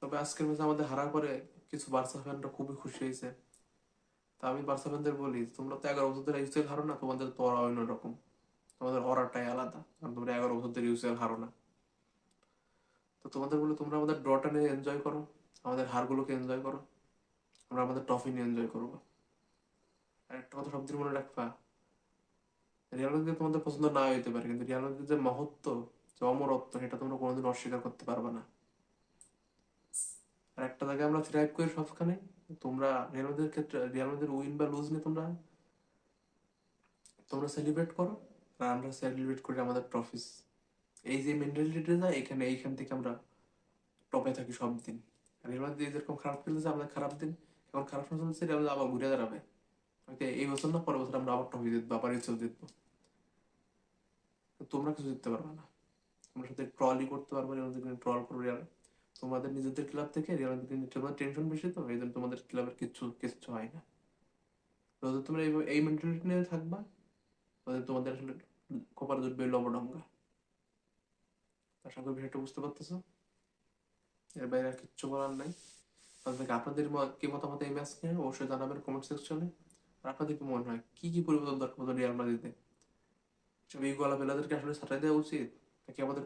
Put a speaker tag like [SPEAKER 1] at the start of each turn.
[SPEAKER 1] তবে আজকের ম্যাচে আমাদের হারার পরে কিছু বার্সা ফ্যানরা খুবই খুশি হয়েছে। তা আমি বার্সা ফ্যানদের বলি, তোমরা তো 11 বছর ধরে ইউসিএল হারো না, তোমাদের তো ওরা অন্যরকম, তোমাদের অরাটাই আলাদা, কারণ তোমরা 11 বছর ধরে ইউসিএল হারো না। তো তোমাদের বলে তোমরা আমাদের ড্রটা নিয়ে এনজয় করো, আমাদের হারগুলোকে এনজয় করো, আমরা আমাদের ট্রফি নিয়ে এনজয় করবো। আর একটা কথা সবদিন মনে রাখবা, রিয়াল মাদ্রিদ তোমাদের পছন্দ না হইতে পারে, কিন্তু রিয়াল মাদ্রিদের যে মহত্ব, যে অমরত্ব, সেটা তোমরা কোনোদিন অস্বীকার করতে পারবে না। আর একটা জায়গায় আমরা থ্রাইভ করি সবখানে, তোমরা রিয়াল মাদ্রিদের ক্ষেত্রে রিয়াল মাদ্রিদের উইন বা লুজ নিয়ে তোমরা তোমরা সেলিব্রেট করো, আর আমরা সেলিব্রেট করি আমাদের ট্রফিস। এই যে মেন্টালিটিটা যায় এখানে, এইখান থেকে আমরা টপে থাকি সব দিন। আর রিয়াল মাদ্রিদ যেরকম খারাপ খেলতেছে, আমাদের খারাপ দিন এখন খারাপ সময় চলছে, রিয়াল মাদ্রিদ আবার ঘুরে দাঁড়াবে। হয়তো এই বছর না, পরের বছর আমরা আবার ট্রফি জিতবো, আবার ইউসিএল জিতবো। তোমরা কিছু জিততে পারবে না। তোমরা সাথে ট্রলই করতে পারবে, রিয়াল মাদ্রিদকে ট্রল করো রিয়াল। তোমাদের নিজেদের ক্লাব থেকে রিয়াল মাদ্রিদকে নিয়ে তোমাদের টেনশন বেশি, তো এই জন্য তোমাদের ক্লাবের কিচ্ছু কিচ্ছু হয় না। যদি তোমরা এই মেন্টালিটি নিয়ে থাকবা, তাহলে তোমাদের আসলে কপালে জুটবে লবডঙ্গা। আশা করি বিষয়টা বুঝতে পারতেছো। এর বাইরে আর কিচ্ছু বলার নাই। তাদেরকে আপনাদের কি মতামত এই ম্যাচ নিয়ে অবশ্যই জানাবেন কমেন্ট সেকশনে। আর আপনাদের কি মনে হয়, কি কি পরিবর্তন দরকার রিয়াল মাদ্রিদে? সব এই গলা বেলাদেরকে আসলে ছাঁটাই দেওয়া উচিত, নাকি আমাদের